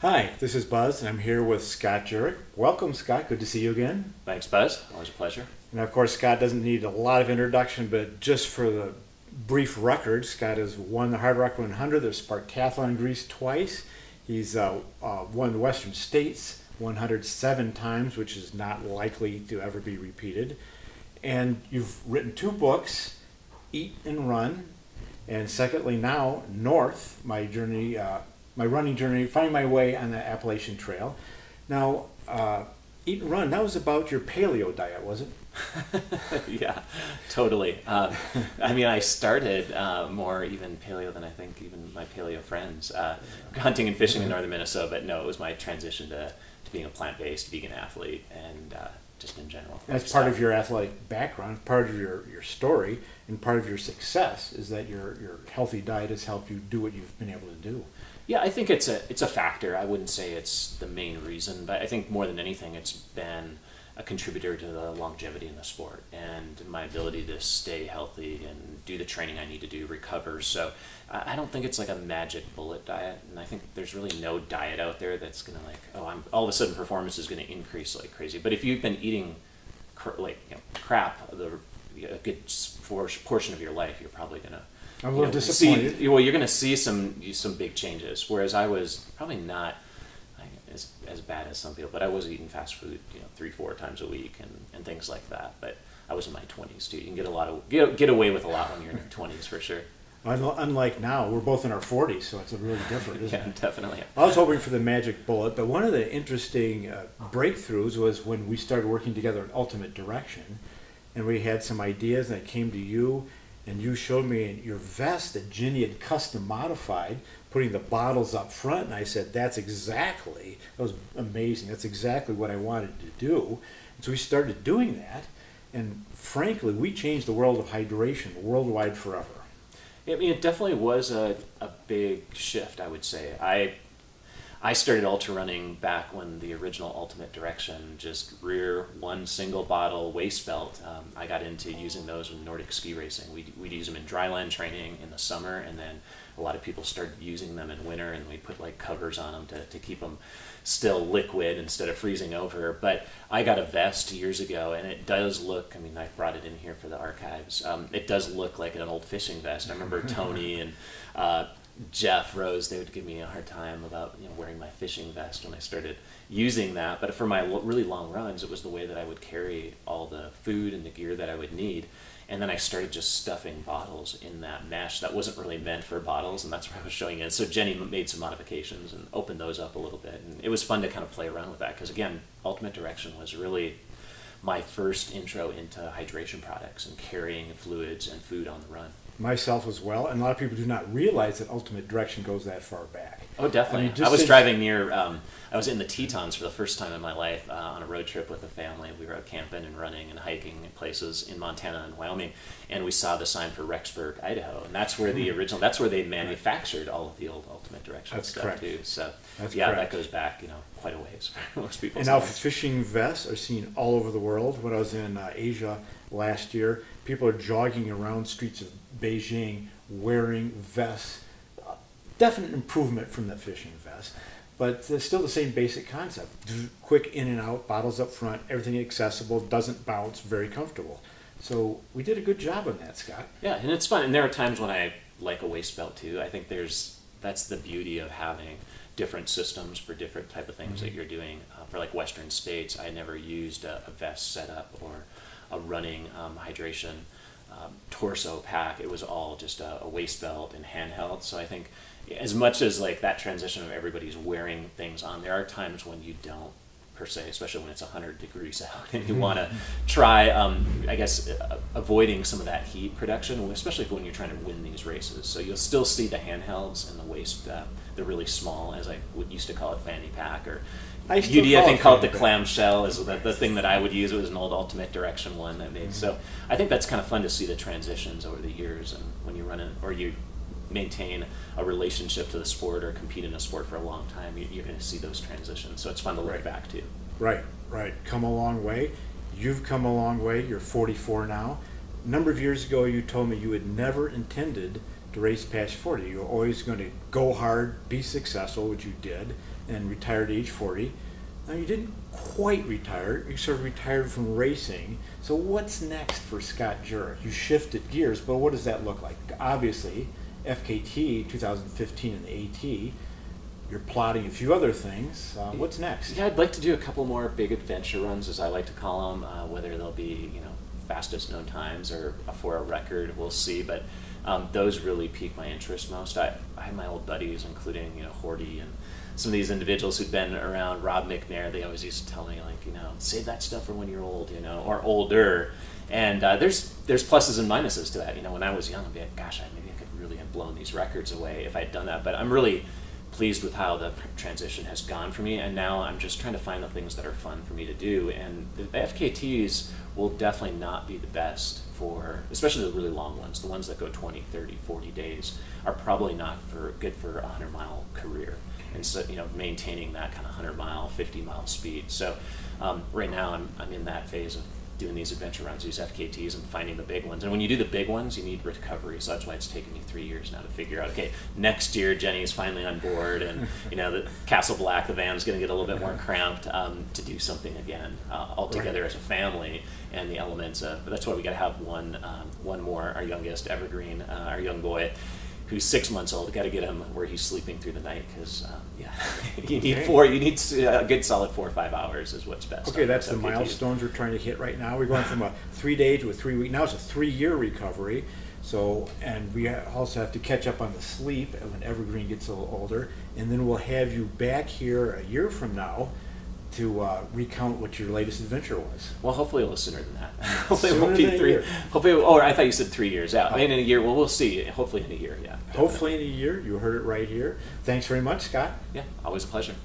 Hi, this is Buzz, and I'm here with Scott Jurek. Welcome, Scott. Good to see you again. Thanks, Buzz. Always a pleasure. And of course, Scott doesn't need a lot of introduction, but just for the brief record, Scott has won the Hard Rock 100, the Spartathlon in Greece twice. He's won the Western States 107 times, which is not likely to ever be repeated. And you've written 2 books, Eat and Run, and secondly now, North, my journey, my running journey, finding my way on the Appalachian Trail. Now, Eat and Run, that was about your paleo diet, was it? Yeah, totally. I started more even paleo than I think even my paleo friends. Hunting and fishing in northern Minnesota, but no, it was my transition to being a plant-based vegan athlete and just in general. That's part of your athletic background, part of your story, and part of your success is that your healthy diet has helped you do what you've been able to do. Yeah, I think it's a factor. I wouldn't say it's the main reason, but I think more than anything, it's been a contributor to the longevity in the sport and my ability to stay healthy and do the training I need to do, recover. So I don't think it's like a magic bullet diet, and I think there's really no diet out there that's gonna all of a sudden performance is gonna increase like crazy. But if you've been eating crap a good portion of your life, you're probably gonna I'm a little disappointed. You're going to see some big changes. Whereas I was probably not as bad as some people, but I was eating fast food, 3-4 times a week and things like that. But I was in my 20s too. You can get away with a lot when you're in your 20s for sure. Unlike now, we're both in our 40s, so it's really different, isn't Yeah, it? definitely. I was hoping for the magic bullet, but one of the interesting breakthroughs was when we started working together at Ultimate Direction, and we had some ideas, and I came to you. And you showed me your vest that Ginny had custom modified, putting the bottles up front. And I said, that was amazing. That's exactly what I wanted to do. And so we started doing that. And frankly, we changed the world of hydration worldwide forever. I mean, it definitely was a big shift, I would say. I started ultra running back when the original Ultimate Direction, just rear one single bottle waist belt. I got into using those with Nordic ski racing. We'd use them in dryland training in the summer, and then a lot of people started using them in winter, and we put like covers on them to keep them still liquid instead of freezing over. But I got a vest years ago, and it does look, I brought it in here for the archives. It does look like an old fishing vest. I remember Tony and Jeff Rose, they would give me a hard time about wearing my fishing vest when I started using that. But for my really long runs, it was the way that I would carry all the food and the gear that I would need. And then I started just stuffing bottles in that mesh that wasn't really meant for bottles, and that's where I was showing it. So Jenny made some modifications and opened those up a little bit, and it was fun to kind of play around with that because again, Ultimate Direction was really my first intro into hydration products and carrying fluids and food on the run. Myself as well, and a lot of people do not realize that Ultimate Direction goes that far back. Oh, definitely. I was driving near, I was in the Tetons for the first time in my life on a road trip with a family. We were out camping and running and hiking in places in Montana and Wyoming, and we saw the sign for Rexburg, Idaho, and that's where that's where they manufactured all of the old Ultimate Direction stuff correct. Too. So That's yeah, correct. that goes back, quite a ways for most people. And now fishing vests are seen all over the world. When I was in Asia last year, people are jogging around streets of Beijing wearing vests. Definite improvement from the fishing vest, but it's still the same basic concept. Quick in and out, bottles up front, everything accessible, doesn't bounce, very comfortable. So we did a good job on that, Scott. Yeah, and it's fun. And there are times when I like a waist belt too. I think that's the beauty of having different systems for different type of things that you're doing. For like Western States, I never used a vest setup or a running hydration torso pack. It was all just a waist belt and handheld. So I think as much as like that transition of everybody's wearing things on, there are times when you don't per se, especially when it's 100 degrees out and you want to try, avoiding some of that heat production, especially when you're trying to win these races. So you'll still see the handhelds and the waist, the really small, as I used to call it, fanny pack, or UD, I think, called it the clamshell, is the thing that I would use. It was an old Ultimate Direction one I made. So I think that's kind of fun to see the transitions over the years, and when you run it or you maintain a relationship to the sport or compete in a sport for a long time, you're going to see those transitions. So it's fun to look back to. Right. Come a long way. You've come a long way. You're 44 now. A number of years ago, you told me you had never intended to race past 40. You were always going to go hard, be successful, which you did, and retired at age 40. Now, you didn't quite retire. You sort of retired from racing. So what's next for Scott Jurek? You shifted gears, but what does that look like? Obviously, FKT 2015 and the AT. You're plotting a few other things. What's next? Yeah, I'd like to do a couple more big adventure runs, as I like to call them, whether they'll be, fastest known times or for a record, we'll see. But those really pique my interest most. I have my old buddies, including, Horty and some of these individuals who've been around. Rob McNair, they always used to tell me, like, save that stuff for when you're old, or older. And there's pluses and minuses to that. When I was young, I'd be like, gosh, maybe I could really have blown these records away if I'd done that. But I'm really pleased with how the transition has gone for me, and now I'm just trying to find the things that are fun for me to do. And the FKTs will definitely not be the best for, especially the really long ones. The ones that go 20, 30, 40 days are probably not good for a 100-mile career. And so, maintaining that kind of 100-mile, 50-mile speed. So right now I'm in that phase of doing these adventure runs, these FKTs, and finding the big ones. And when you do the big ones, you need recovery. So that's why it's taken me 3 years now to figure out, okay, next year Jenny's finally on board, and the Castle Black, the van's going to get a little bit more cramped to do something again all together as a family. And the elements of, that's why we got to have one more, our youngest, Evergreen, our young boy, who's 6 months old. Got to get him where he's sleeping through the night, because you need a good solid 4 or 5 hours is what's best. Okay, that's the milestones we're trying to hit right now. We're going from a 3-day to a 3-week. Now it's a 3-year recovery. So, and we also have to catch up on the sleep when Evergreen gets a little older, and then we'll have you back here a year from now to recount what your latest adventure was. Well, hopefully a little sooner than that. Hopefully it won't be 3. Hopefully, I thought you said 3 years out. In a year. Well, we'll see. Hopefully in a year. Yeah. Hopefully in a year. You heard it right here. Thanks very much, Scott. Yeah, always a pleasure.